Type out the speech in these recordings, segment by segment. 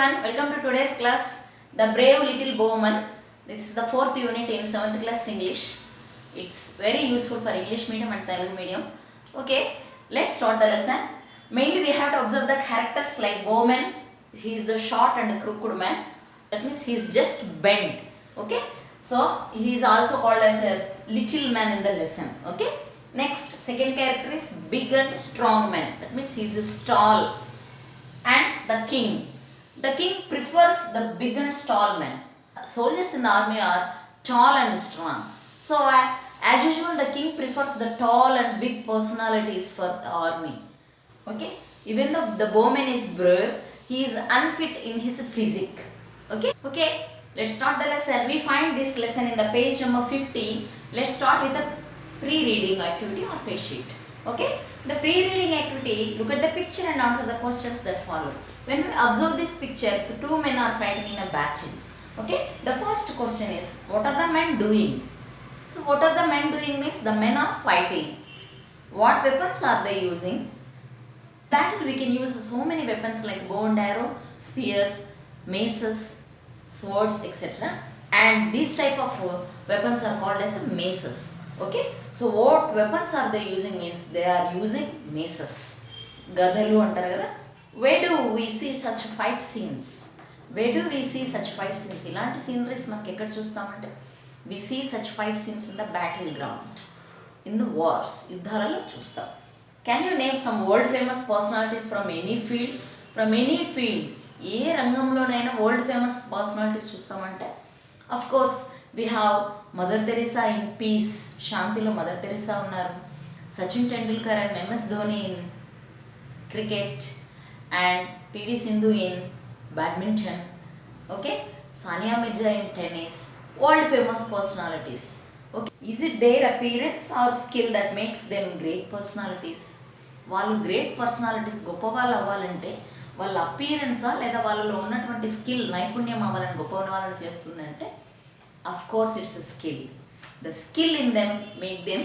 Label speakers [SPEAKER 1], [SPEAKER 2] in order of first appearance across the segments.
[SPEAKER 1] everyone, welcome to today's class, The Brave Little Bowman. This is the 4th unit in 7th class English. It's very useful for English medium and Telugu medium. Okay, let's start the lesson. Mainly we have to observe the characters like Bowman. He is the short and crooked man. That means he is just bent. Okay, so he is also called as a little man in the lesson. Okay, next second character is big and strong man. That means he is tall. And the king. The king prefers the big and tall men. Soldiers in the army are tall and strong. So, as usual, the king prefers the tall and big personalities for the army. Okay? Even though the bowman is brave, he is unfit in his physique. Okay? Let's start the lesson. We find this lesson in the page number 50. Let's start with the pre-reading activity or face sheet. Okay? The pre-reading activity, look at the picture and answer the questions that follow. When we observe this picture, the two men are fighting in a battle. Okay? The first question is, what are the men doing? So, what are the men doing means the men are fighting. What weapons are they using? Battle we can use so many weapons like bow and arrow, spears, maces, swords, etc. And these type of weapons are called as maces. Okay, so what weapons are they using means they are using maces. Gadalu antaru kada. Where do we see such fight scenes? Where do we see such fight scenes? Ilanti sceneries మనకి ఎక్కడ చూస్తామంటే we see such fight scenes in the battleground, in the wars, యుద్ధాలలో చూస్తాం. Can you name some world famous personalities from any field? From any field, ఏ రంగంలోనైనా world famous personalities చూస్తామంటే of course we have Mother Teresa in peace. శాంతిలో Mother Teresa ఉన్నారు. Sachin Tendulkar and MS Dhoni in cricket and PV Sindhu in badminton. Okay, Sania Mirza in tennis. World famous personalities. Okay, is it their appearance or skill that makes them great personalities? వాళ్ళు great personalities, గొప్ప వాళ్ళు అవ్వాలంటే వాళ్ళ అపీరెన్సా లేదా వాళ్ళలో ఉన్నటువంటి స్కిల్, నైపుణ్యం అవ్వాలని గొప్ప వాళ్ళని చేస్తుందంటే of course it's a skill. The skill in them make them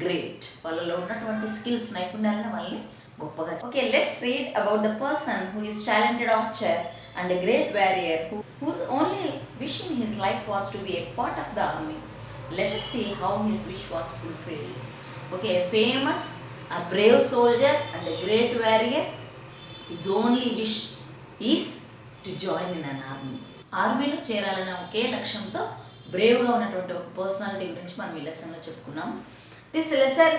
[SPEAKER 1] great. వాళ్ళలో ఉన్నటువంటి స్కిల్స్, నైపుణ్యాలను వాళ్ళని గొప్పగా. Okay, let's read about the person who is talented archer and a great warrior whose only wish in his life was to be a part of the army. Let us see how his wish was fulfilled. Okay, a famous, a brave soldier and a great warrior, his only wish is to join in an army. ఆర్మీలో చేరాలన్న ఒకే లక్ష్యంతో బ్రేవ్గా ఉన్నటువంటి ఒక personality గురించి మనం ఈ లెసన్లో చెప్పుకున్నాం. This lesson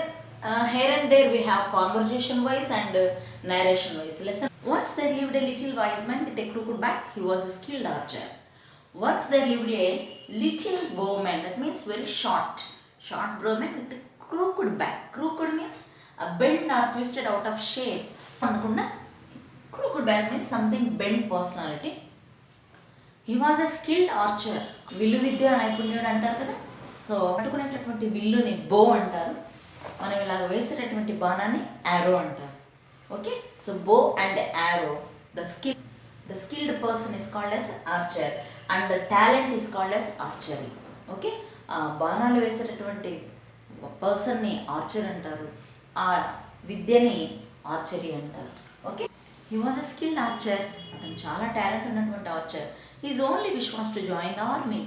[SPEAKER 1] here and there we have conversation wise and narration wise lesson. Once there lived a little wise man with a crooked back. He was a skilled archer. Once there lived a little bowman, that means very short bowman with a crooked back. Crooked means a bent or twisted out of shape. Anukunda crooked back means something bent personality. He was a skilled archer. విల్లు విద్య నైపుణ్యుడు అంటారు కదా. So పట్టుకునేటటువంటి విల్లుని బో అంటారు. మనం ఇలాగ వేసేటటువంటి బాణాన్ని యారో అంటారు. ఓకే, సో బో and arrow. The skilled person is called as Archer and the talent is called as archery. Okay, బాణాలు వేసేటటువంటి పర్సన్ని ఆర్చర్ అంటారు, ఆ విద్యని ఆర్చరీ అంటారు. Okay, he was a skilled Archer. అతను చాలా టాలెంట్ ఉన్నటువంటి Archer. His only wish was to join the army.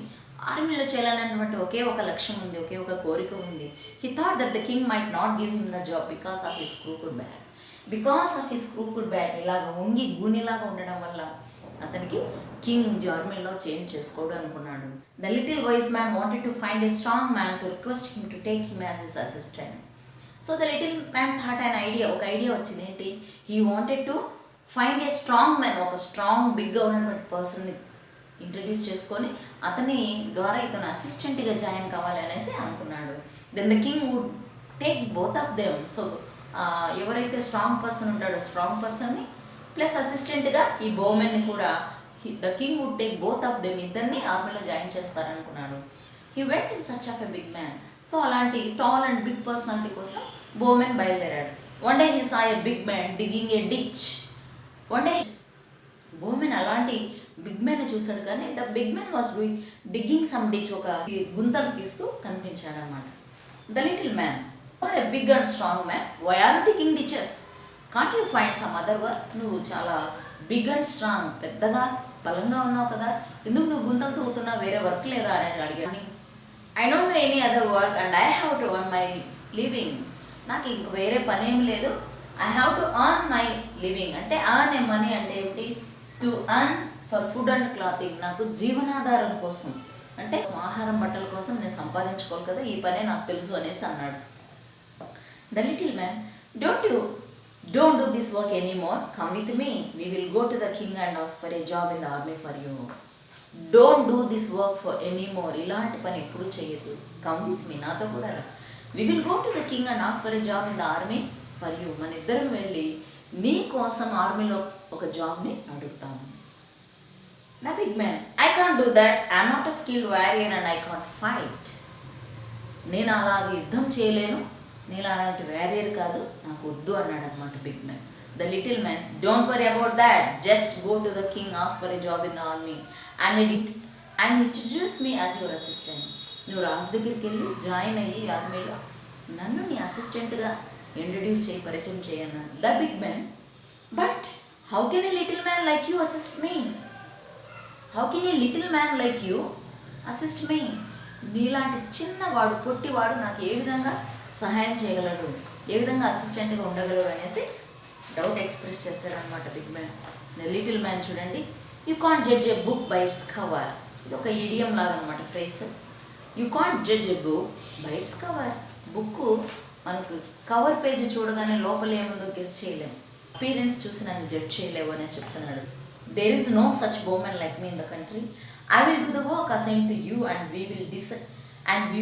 [SPEAKER 1] ఆర్మీలో చేయాలన్నటువంటి ఒకే ఒక లక్ష్యం ఉంది, ఒకే ఒక కోరిక ఉంది. He thought that the king might not give him the job because of his crooked back. ఇలాగ వంగి గూనిలాగా ఉండడం వల్ల అతనికి కింగ్ ఆర్మీలో చేంజ్ చేసుకోవడం అనుకున్నాడు. The little vice man wanted to find a strong man to request him to take him as his assistant. So the little man thought ఒక idea వచ్చింది. ఏంటి? He wanted to find a strong man, ఒక strong బిగ్గా ఉన్నటువంటి పర్సన్ని introduce చేసుకొని అతని ద్వారా ఇతను అసిస్టెంట్గా జాయిన్ కావాలి అనేసి అనుకున్నాడు. Then the king would take both of them. So ఎవరైతే స్ట్రాంగ్ పర్సన్ ఉంటాడో స్ట్రాంగ్ పర్సన్ని ప్లస్ అసిస్టెంట్గా ఈ బోమెన్ని కూడా the king would take both of them, ఇద్దరిని ఆర్మీలో జాయిన్ చేస్తారనుకున్నాడు. He went in search of a big man. So అలాంటి టాల్ అండ్ బిగ్ పర్సనాలిటీ కోసం బోమెన్ బయలుదేరాడు. One day he saw a big man digging a ditch. One day bowman అలాంటి big man చూశాడు, కానీ the big man was doing digging some ditch, ఒక గుంతలు తీస్తూ కనిపించాడు అనమాట. The little man, are a big and strong man, why are digging ditches? Can't you find some other work? నువ్వు చాలా బిగ్ అండ్ స్ట్రాంగ్, పెద్దగా బలంగా ఉన్నావు కదా, ఎందుకు నువ్వు గుంతలు తవ్వుతున్నావు, వేరే వర్క్ లేదా అని అడిగాను. I don't know any other work and I have to earn my living. నాకు ఇంక వేరే పని ఏమి లేదు. I have to earn my living అంటే earn ఏ మనీ అంటే ఏమిటి? To earn for food and clothing, నాకు జీవనాధారం కోసం, అంటే ఆహారం బట్టల కోసం నేను సంపాదించుకోవాలి కదా, ఈ పనే నాకు తెలుసు అనేసి అన్నాడు. The little man, don't do this work anymore, come with me, we will go to the king and ask for a job in the army for you. Don't do this work for anymore, ఇలాంటి పని ఎప్పుడు చేయదు. Come with మీ, నాతో కూడా రా. We will go to the king and ask for a job in the army for you, మన ఇద్దరం వెళ్ళి నీ కోసం ఆర్మీలో ఒక జాబ్ని అడుగుతాము. The big man, I can't do that, I'm not a skilled warrior and I can't fight. నేను అలాగే యుద్ధం చేయలేను, నేను అలాంటి వారియర్ కాదు, నాకు వద్దు అన్నాడు అనమాట big man. The little man, don't worry about that, just go to the king, ask for a job in the army and introduce me as your assistant. నువ్వు రాజు దగ్గరికి వెళ్ళి జాయిన్ అయ్యి ఆర్మీలో నన్ను నీ అసిస్టెంట్గా ఇంట్రడ్యూస్ చేయి, పరిచయం చేయన్నాడు the big man. But how can a little man like you assist me? How can a little man like you assist me? నీలాంటి చిన్నవాడు, పొట్టివాడు నాకు ఏ విధంగా సహాయం చేయగలడు, ఏ విధంగా అసిస్టెంట్గా ఉండగలడు అనేసి డౌట్ ఎక్స్ప్రెస్ చేశారనమాట బిగ్ మ్యాన్. లిటిల్ మ్యాన్ చూడండి, you can't judge A book by its cover, ఇది ఒక ఈడియం లాగా అనమాట phrase. You can't judge A book by its cover, book మనకు కవర్ పేజ్ చూడగానే లోపల ఏముందో గెస్ చేయలేము, అపీరెన్స్ చూసి నన్ను జడ్జ్ చేయలేవు అనేసి చెప్తున్నాడు. There is no such woman like me in the country, I will do the work assign to you and we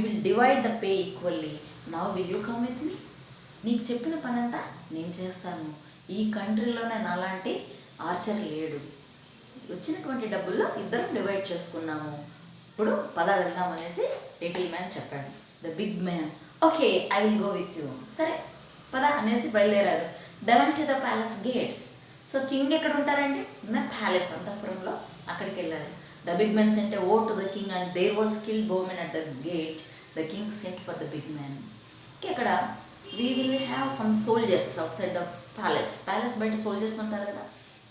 [SPEAKER 1] will divide the pay equally. Now will you come with me? నీకు చెప్పిన పని అంతా నేను చేస్తాను, ఈ కంట్రీలోనే నాలాంటి Archer లేడు, వచ్చినటువంటి డబ్బుల్లో ఇద్దరం డివైడ్ చేసుకున్నాము, ఇప్పుడు పద వెళ్దాం అనేసి లిటిల్ మ్యాన్ చెప్పాడు. The big man, okay I will go with you, సరే పద అనేసి బయలుదేరాడు. They went to the palace gates. So king ఎక్కడ ఉంటారండి? ఉన్న ప్యాలెస్ అంతఃపురంలో, అక్కడికి వెళ్ళారు. ద బిగ్ మ్యాన్ సెంట్ ఓ to the king and there was skilled bowman at the gate. The king sent for the big man. అక్కడ we will have some soldiers outside the palace బయట soldiers ఉంటారు కదా,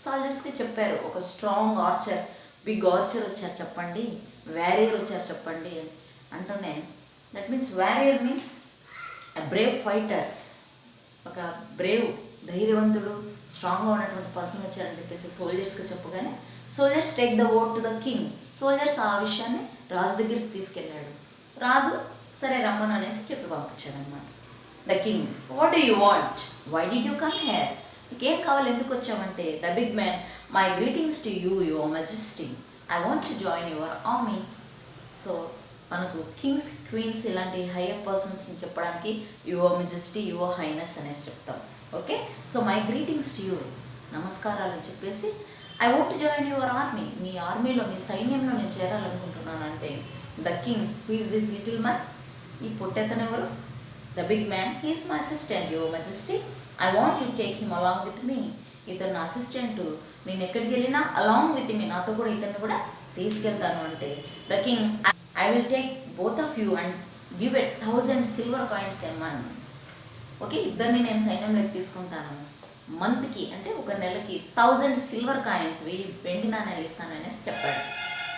[SPEAKER 1] సోల్జర్స్కి చెప్పారు, ఒక strong Archer, big Archer వచ్చారు చెప్పండి, warrior వచ్చారు చెప్పండి అంటూనే, that means warrior means a brave fighter, ఒక బ్రేవ్ ధైర్యవంతుడు స్ట్రాంగ్గా ఉన్నటువంటి పర్సన్ వచ్చారని చెప్పేసి సోల్జర్స్కి చెప్పగానే, soldiers take the word to the king. Soldiers ఆ విషయాన్ని రాజు దగ్గరికి తీసుకెళ్ళాడు. రాజు సరే రమ్మను అనేసి చెప్పి పంపించాడు అనమాట. The king, what do you want, why did you come here, నీకేం కావాలి, ఎందుకు వచ్చావంటే, the big man, my greetings to you your majesty, I want to join your army. So మనకు కింగ్స్, క్వీన్స్ ఇలాంటి హైయర్ పర్సన్స్ని చెప్పడానికి యువర్ మెజెస్టీ, యువర్ హైనెస్ అనేసి చెప్తాం. Okay, so my greetings to you, నమస్కారాలు అని చెప్పేసి, I want to join your army, మీ ఆర్మీలో, మీ సైన్యంలో నేను చేరాలనుకుంటున్నాను అంటే, the king, who is this little man, ఈ పొట్టెతనెవరు? The big man, he is my assistant your majesty, I want you take him along with me. ఇతను నా అసిస్టెంట్, నేను ఎక్కడికి వెళ్ళినా అలాంగ్ విత్ మీ, నాతో కూడా ఇతన్ని కూడా తీసుకెళ్తాను అంటే, the king, I will take both of you and give a 1000 silver coins a month. Okay, ఇద్దరిని నేను సైన్యంలోకి తీసుకుంటాను, మంత్కి అంటే ఒక నెలకి 1000 సిల్వర్ కాయిన్స్, 1000 వెండి నాణ్యాలు ఇస్తాను అనేసి చెప్పాడు.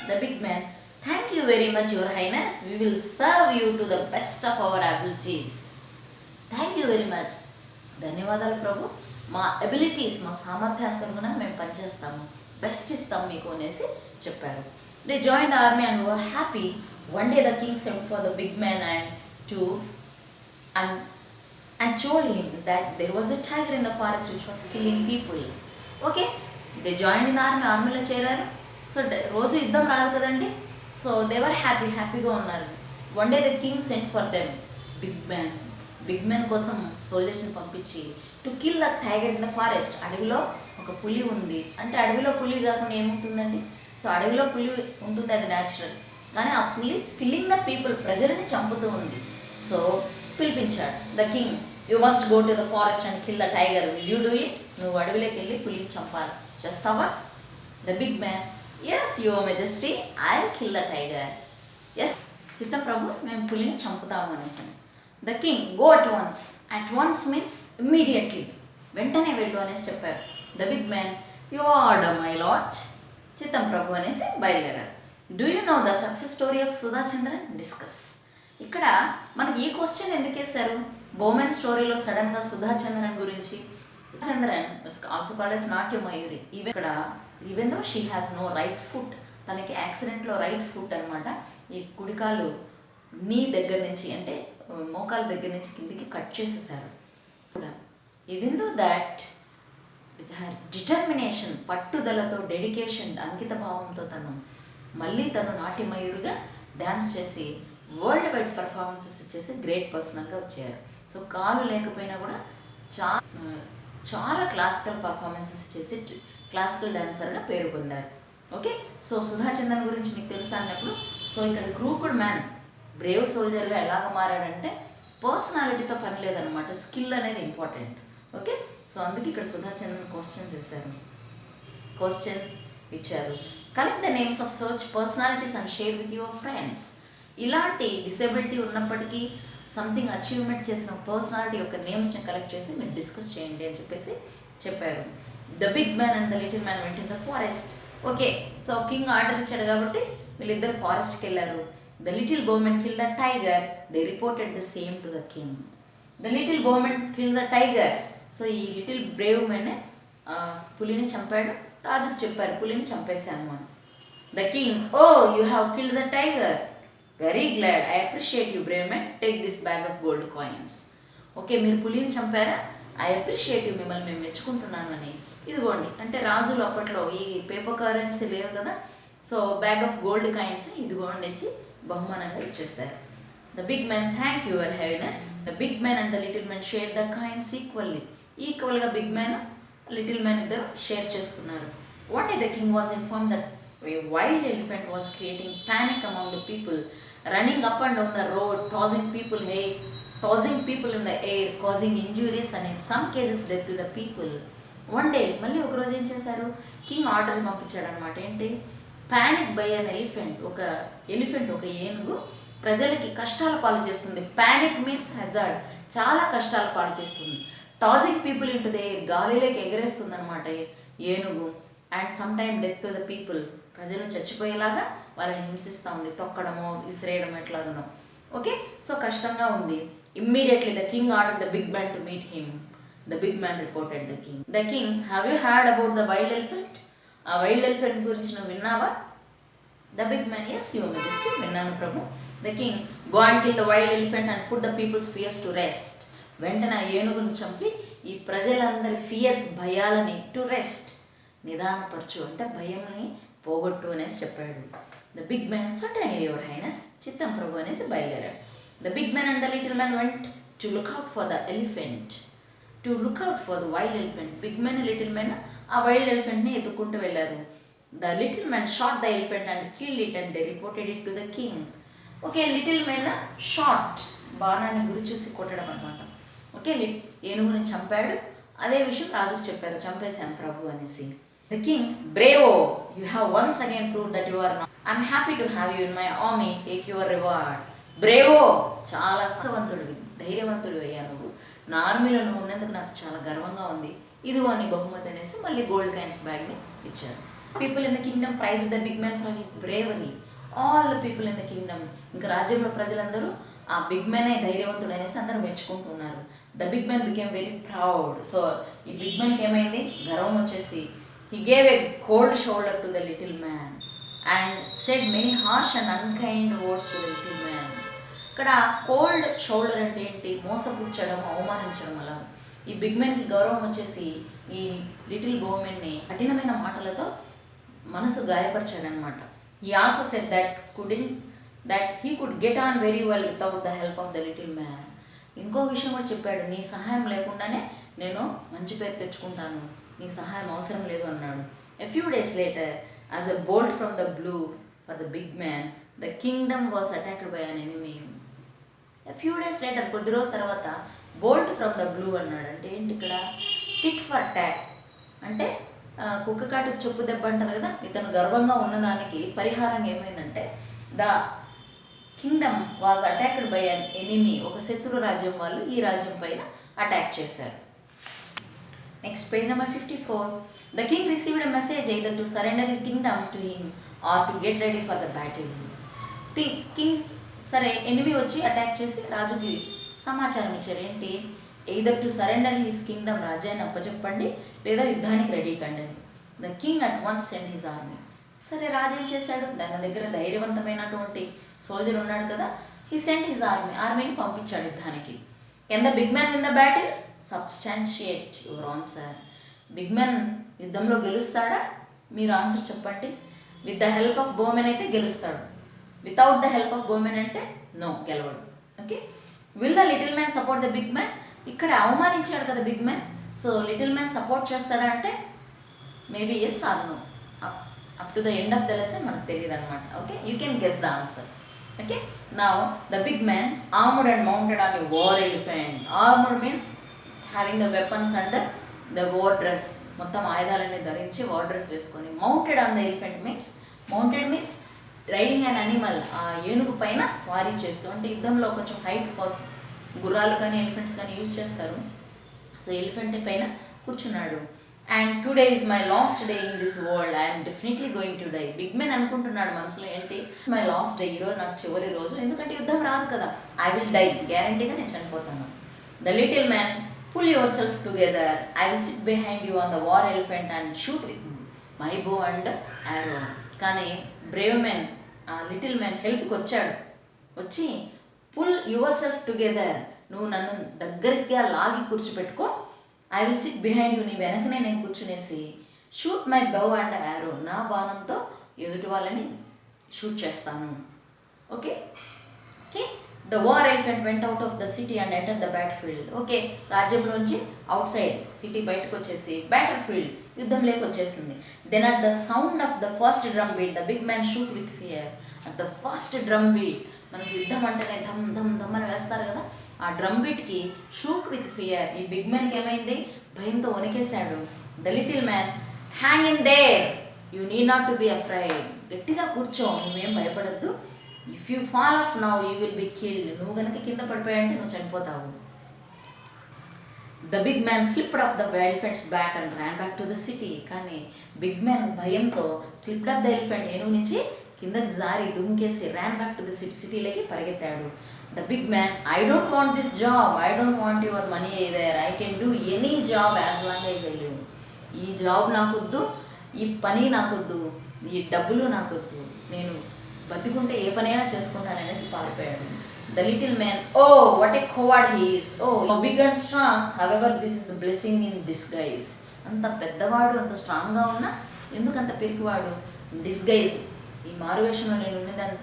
[SPEAKER 1] The big man, thank you very much your highness, we will serve you to the best of our abilities. Thank you very much, ధన్యవాదాలు ప్రభు, మా అబిలిటీస్, మా సామర్థ్యానుగుణంగా మేము పనిచేస్తాము, బెస్ట్ ఇస్తాం మీకు అనేసి చెప్పారు. They join the army and were happy. One day the king sent for the big man and told him that there was a tiger in the forest which was killing people. Okay, they joined in army, ఆర్మీలో చేరారు. So రోజు యుద్ధం రాదు కదండి, so they were హ్యాపీగా ఉన్నారు. One day the king sent for them big man కోసం సోల్జర్స్ని పంపించి, to kill the tiger in the forest, అడవిలో ఒక పులి ఉంది అంటే, అడవిలో పులి కాకుండా ఏముంటుందండి, సో అడవిలో పులి ఉంటుంది, అది న్యాచురల్, కానీ ఆ పులి కిల్లింగ్ ద పీపుల్, ప్రజలని చంపుతూ ఉంది. సో పిలిపించాడు. The king, you must go to the forest and kill the tiger, will you do it, నువ్వు అడవిలోకి వెళ్ళి పులిని చంపాలి, చేస్తావా? The big man, yes your majesty, I kill the tiger. Yes చిత్తం ప్రభు, మేము పులిని చంపుతాము అనేసి. The king, go at once means immediately, వెంటనే వెళ్ళు అనేసి చెప్పారు. The big man, you order my lord. చిత్తం ప్రభు అనేసి బయలుదేరారు. Do you know the success story of Sudha Chandran? Discuss. ఇక్కడ మనకి ఈ క్వశ్చన్ ఎందుకు వేస్తారు? బోమెన్ స్టోరీలో సడన్గా సుధా చంద్రన్ గురించి. Chandran also called as Natya Mayuri. ఇక్కడ even though she has no right foot, తనకి యాక్సిడెంట్లో రైట్ ఫుట్ అనమాట, ఈ కుడికాలు నీ దగ్గర నుంచి అంటే మోకాల దగ్గర నుంచి కిందికి కట్ చేసేసారు కూడా. Even though that with her determination, పట్టుదలతో, డెడికేషన్, అంకిత భావంతో మళ్ళీ తను నాట్యమయూరుగా డ్యాన్స్ చేసి వరల్డ్ వైడ్ పర్ఫార్మెన్సెస్ ఇచ్చేసి గ్రేట్ పర్సనల్గా వచ్చారు. సో కాలు లేకపోయినా కూడా చాలా క్లాసికల్ పర్ఫార్మెన్సెస్ ఇచ్చేసి క్లాసికల్ డాన్సర్గా పేరు పొందారు. ఓకే, సో సుధా చంద్రన్ గురించి మీకు తెలుసా అన్నప్పుడు, సో ఇక్కడ క్రూకుడ్ మ్యాన్ బ్రేవ్ సోల్జర్గా ఎలాగ మారాడంటే పర్సనాలిటీతో పని లేదనమాట, స్కిల్ అనేది ఇంపార్టెంట్. ఓకే, సో అందుకే ఇక్కడ సుధా చంద్రన్ క్వశ్చన్ చేశారు, క్వశ్చన్ ఇచ్చారు. Collect the names of search personalities and share with your friends. ఇలాంటి డిసేబిలిటీ ఉన్నప్పటికీ సంథింగ్ అచీవ్మెంట్ చేసిన పర్సనాలిటీ యొక్క నేమ్స్ని కలెక్ట్ చేసి మీరు డిస్కస్ చేయండి అని చెప్పేసి చెప్పారు. The big man and the little man went in the forest. Okay, so king order ఇచ్చాడు కాబట్టి వీళ్ళిద్దరు ఫారెస్ట్కి వెళ్ళారు. The little bowman kill the tiger, they reported the same to the king. The little bowman kill the tiger. So ఈ little brave men పులిని చంపాడు, రాజుకు చెప్పారు పులిని చంపేశాను అని. The king, oh you have killed the tiger, very glad, I appreciate you brave men, take this bag of gold coins. Okay, మీరు పులిని చంపారా, ఐ అప్రిషియేట్ యూ, మిమ్మల్ని మేము మెచ్చుకుంటున్నాను అని. ఇదిగోండి, అంటే రాజులు అప్పట్లో ఈ పేపర్ కరెన్సీ లేదు కదా, so bag of gold coins ఇదిగోండి ఇచ్చి బహుమానంగా ఇచ్చేస్తారు. The big man, thank your heaviness. The big man and the little man share the coins equally. ఈక్వల్గా బిగ్ మ్యాన్ లిటిల్ మ్యాన్ ఇద్దరు షేర్ చేసుకున్నారు. What day the king was inform that a wild elephant was creating panic among the people, running up and down the road, tossing people in the air, causing injuries and in some cases death to the people. One day మళ్ళీ ఒకరోజు ఏం చేశారు, king order పంపించాడు అనమాట. ఏంటి, panic by an elephant. ఒక elephant, ఒక ఏనుగు ప్రజలకి కష్టాల పాలు చేస్తుంది. ప్యానిక్ మీన్స్ హెజార్డ్, చాలా కష్టాల పాలు చేస్తుంది. Tossing people into the air, గాలిలోకి ఎగరేస్తుంది అనమాట ఏనుగు. And some time death to the people, ప్రజలు చచ్చిపోయేలాగా వాళ్ళని హింసిస్తూ ఉంది, తొక్కడమో విసిరేయడం ఎట్లాగనో. ఓకే, సో కష్టంగా ఉంది. Immediately the king order the big man to meet him. The big man reported the king. The king, have you heard about the wild elephant? ఆ wild elephant గురించి నువ్వు విన్నావా? The big man, yes your majesty, విన్నాను ప్రభు. The king, go and kill the wild elephant and put the people's fears to rest. వెంటనే ఆ ఏనుగును చంపి ఈ ప్రజలందరి ఫియర్స్, భయాలని టు రెస్ట్, నిదానపరచు అంటే భయంని పోగొట్టు అనేసి చెప్పాడు. The big man, certainly your highness, చిత్తం ప్రభు అనేసి బయలుదేరాడు. The big man and the little man went to look out for the elephant, to look out for the wild elephant. Big man, little man ఆ wild ఎలిఫెంట్ని ఎత్తుకుంటూ వెళ్ళారు. The little man shot the elephant and kill it and they reported it to the king. Okay, little man shot, బాణాన్ని గురి చూసి కొట్టడం అనమాట. Okay, ఏనుగుని చంపాడు, అదే విషయం రాజుకు చెప్పారు, చంపేశాను ప్రభు అనేసి. The king, bravo, you have once again proved that you are not. I'm happy to have you in my army, take your reward. Bravo, చాలా సాహసవంతుడివి, ధైర్యవంతుడు అయ్యా నువ్వు, నా ఆర్మీలో నువ్వు ఉన్నందుకు నాకు చాలా గర్వంగా ఉంది, ఇదిగో నీ బహుమతి అనేసి మళ్ళీ గోల్డ్ కాయిన్స్ బ్యాగ్ని ఇచ్చారు. People in the kingdom praise the big man for his bravery. All the people in the kingdom, ఇంకా రాజ్యంలో ప్రజలందరూ ఆ బిగ్ మ్యానే ధైర్యవంతుడు అనేసి అందరూ మెచ్చుకుంటున్నారు. The big man became very proud. So ఈ బిగ్ మ్యాన్కి ఏమైంది, గర్వం వచ్చేసి, he gave a cold shoulder to the little man and said many harsh and unkind words to the little man. ఇక్కడ కోల్డ్ షోల్డర్ అంటే ఏంటి, మోసపుచ్చడం, అవమానించడం. అలా ఈ బిగ్ మ్యాన్కి గౌరవం వచ్చేసి ఈ లిటిల్ బోమెన్ని కఠినమైన మాటలతో మనసు గాయపరిచాడనమాట. he also said that he could get on very well without the help of the little man. ఇంకో విషయం కూడా చెప్పాడు, నీ సహాయం లేకుండానే నేను మంచి పేరు తెచ్చుకుంటాను, నీ సహాయం అవసరం లేదు అన్నాడు. A few days later, as a bolt from the blue for the big man, the kingdom was attacked by an enemy. A few days later, కొద్ది రోజుల తర్వాత బోల్ట్ ఫ్రమ్ ద బ్లూ అన్నాడు. అంటే ఏంటి ఇక్కడ, టిట్ ఫర్ టాట్, అంటే కుక్క కాటుకు చెప్పు దెబ్బ అంటారు కదా. ఇతను గర్వంగా ఉన్నదానికి పరిహారంగా ఏమైందంటే, the Kingdom was attacked by an enemy, ఒక శత్రు రాజ్యం వాళ్ళు ఈ రాజ్యం పైన అటాక్ చేశారు. Next, page number 54. The king received a message either to surrender his kingdom to him or to get ready for the battle. King సరే enemy వచ్చి అటాక్ చేసి రాజుకి సమాచారం ఇచ్చారు ఏంటి, either to surrender his Kingdom, రాజ్యాన్ని అప్పచెప్పండి లేదా యుద్ధానికి రెడీ కండి అని. The king at once send his army. సరే రాజు ఏం చేశాడు, దాని దగ్గర ధైర్యవంతమైనటువంటి సోల్జర్ ఉన్నాడు కదా, హీ సెండ్ హిస్ ఆర్మీని పంపించాడు యుద్ధానికి. Can the big man win the battle? Substantiate your answer. Big man యుద్ధంలో గెలుస్తాడా? మీరు ఆన్సర్ చెప్పండి. With the help of bowman అయితే గెలుస్తాడు, without the help of bowman అంటే నో, గెలవడు. Okay, will the little man support the big man? ఇక్కడ అవమానించాడు కదా big man, so little man support చేస్తాడా అంటే maybe yes or no. Up to the end of the lesson మనకు తెలియదు అనమాట. Okay, you can guess the answer. Okay, now the big man armoured and mounted on a war elephant. Armoured means having the weapons and the war dress, మొత్తం ఆయుధాలన్నీ ధరించి war dress వేసుకొని. Mounted on the elephant means, mounted means riding an animal, ఆ ఏనుగు పైన స్వారీ చేస్తూ, అంటే యుద్ధంలో కొంచెం హైట్ పర్సన్, గుర్రాలు కానీ ఎలిఫెంట్స్ కానీ యూజ్ చేస్తారు, సో ఎలిఫెంట్ పైన కూర్చున్నాడు. And today is my last day in this world, I'm definitely going to die. Big man అనుకుంటున్నాడు మనసులో ఏంటి, మై లాస్ట్ డే, ఈరోజు నాకు చివరి రోజు, ఎందుకంటే యుద్ధం రాదు కదా, ఐ విల్ డై, గ్యారంటీగా నేను చనిపోతాను. The little man, pull yourself together, I will sit behind you on the war elephant and shoot with my bow and arrow. కానీ బ్రేవ్ మ్యాన్, లిటిల్ మ్యాన్ హెల్ప్కి వచ్చాడు, వచ్చి పుల్ యువర్ సెల్ఫ్ టుగెదర్, నువ్వు నన్ను దగ్గరగా లాగి కూర్చోపెట్టుకో, I will sit behind you, నీ వెనకనే నేను కూర్చునేసి, shoot my bow and arrow, నా బాణంతో ఎదుటి వాళ్ళని షూట్ చేస్తాను. Okay okay, the war elephant went out of the city and enter the battle field. Okay, రాజ్యంలోంచి అవుట్ సైడ్ సిటీ బయటకు వచ్చేసి బ్యాటిల్ ఫీల్డ్, యుద్ధంలోకి వచ్చేసింది. Then at the sound of the first drum beat the big man shoot with fear. At the first drum beat, మనకి యుద్ధం అంటేనే ధమ్ ధమ్ ధమ్ అని వేస్తారు కదా, ఆ డ్రమ్ బీట్కి షూక్ విత్ ఫియర్, ఈ బిగ్ మ్యాన్కి ఏమైంది, భయంతో వణికేశాడు. The little man, hang in there, you need not to be afraid, గట్టిగా కూర్చో, నువ్వేం భయపడద్దు. If you fall off now you will be killed, నువ్వు కనుక కింద పడిపోయాయంటే నువ్వు చనిపోతావు. The big man slipped off the elephant's back and ran back to the city. కానీ బిగ్ మ్యాన్ భయంతో స్లిప్డ్ ఆఫ్ ద ఎలిఫెంట్, ఏనుగు నుంచి కిందకి జారి దుంకేసి ran back to the city, సిటీలోకి పరిగెత్తాడు. The big man, I don't want this job, I don't want your money either, I can do any job as long as I live. ఈ job నాకొద్దు, ఈ పని నాకొద్దు, ఈ డబ్బులు నాకొద్దు, నేను బతికుంటే ఏ పనైనా చేసుకుంటాను అనేసి పారిపోయాడు. The little man, oh what a coward he is, oh big and strong, however this is the blessing in disguise. అంత పెద్దవాడు, అంత స్ట్రాంగ్గా ఉన్నా ఎందుకు అంత పిరికివాడు? డిస్గైజ్, ఈ మారువేషంలో నేను ఉన్నదాన్ని,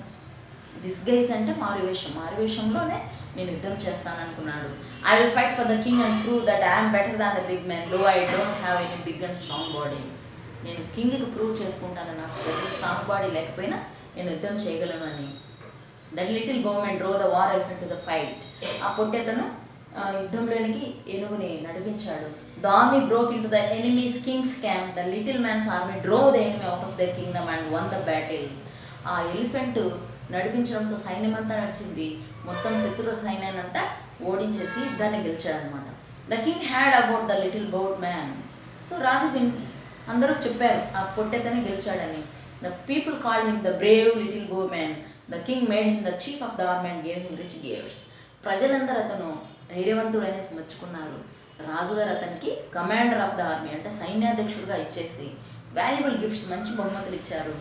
[SPEAKER 1] డిస్గైజ్ అంటే మారువేషం, మారువేషంలోనే నేను యుద్ధం చేస్తాను అనుకున్నాడు. I will fight for the king and prove that I'm better than the big man though I don't have any big and strong body. నేను కింగ్కి ప్రూవ్ చేసుకుంటాను, నా స్ట్రాంగ్ బాడీ లేకపోయినా నేను యుద్ధం చేయగలను అని. That little bowman drove the war elephant to the fight. ఆ పొట్టెతను యుద్ధంలోనికి ఏనుగుని నడిపించాడు. The army broke into the enemy's king's camp. The little man's army drove the enemy out of the kingdom and won the battle. ఆ elephant నడిపించడంతో సైన్యం అంతా నడిచింది, మొత్తం శత్రు సైన్యాన్ని అంతా ఓడించేసి యుద్ధాన్ని గెలిచాడనమాట. The king heard about the little bowman. So రాజు అందరూ చెప్పారు ఆ పొట్టెతని గెలిచాడని. The people called him the brave little bow man. The king made him the chief of the army and gave him rich gifts. ప్రజలందరూ అతను ధైర్యవంతుడు అనేసి మెచ్చుకున్నారు. రాజుగారు అతనికి కమాండర్ ఆఫ్ ద ఆర్మీ అంటే సైన్యాధ్యక్షుడిగా ఇచ్చేసి వాల్యుబుల్ గిఫ్ట్స్, మంచి బహుమతులు ఇచ్చారు.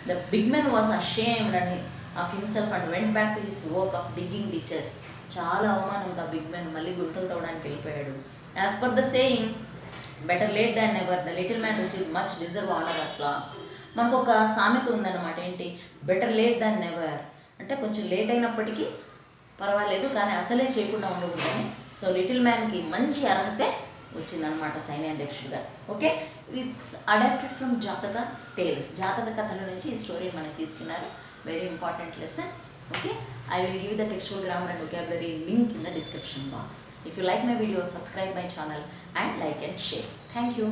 [SPEAKER 1] The big man was ashamed and of himself and went back to his work of digging ditches. చాలా అవమానంతో ఆ బిగ్ మ్యాన్ మళ్ళీ గుంతలు తవ్వడానికి వెళ్ళిపోయాడు. As per the saying, better late than never, the little man receive much deserve honour at last. మనకు ఒక సామెత ఉందన్నమాట, ఏంటి, బెటర్ లేట్ దాన్ నెవర్ అంటే కొంచెం లేట్ అయినప్పటికీ పర్వాలేదు కానీ అసలే చేయకుండా ఉండకూడదని. సో లిటిల్ మ్యాన్కి మంచి అర్హతే వచ్చిందనమాట సైన్యాధ్యక్షుడిగా. ఓకే, ఇట్స్ అడాప్టెడ్ ఫ్రమ్ జాతక టేల్స్. జాతక కథల నుంచి ఈ స్టోరీ మనకి తీసుకున్నారు. Very important lesson. Okay, I will give you the textual grammar and vocabulary link in the description box. If you like my video, subscribe my channel and like and share. Thank you.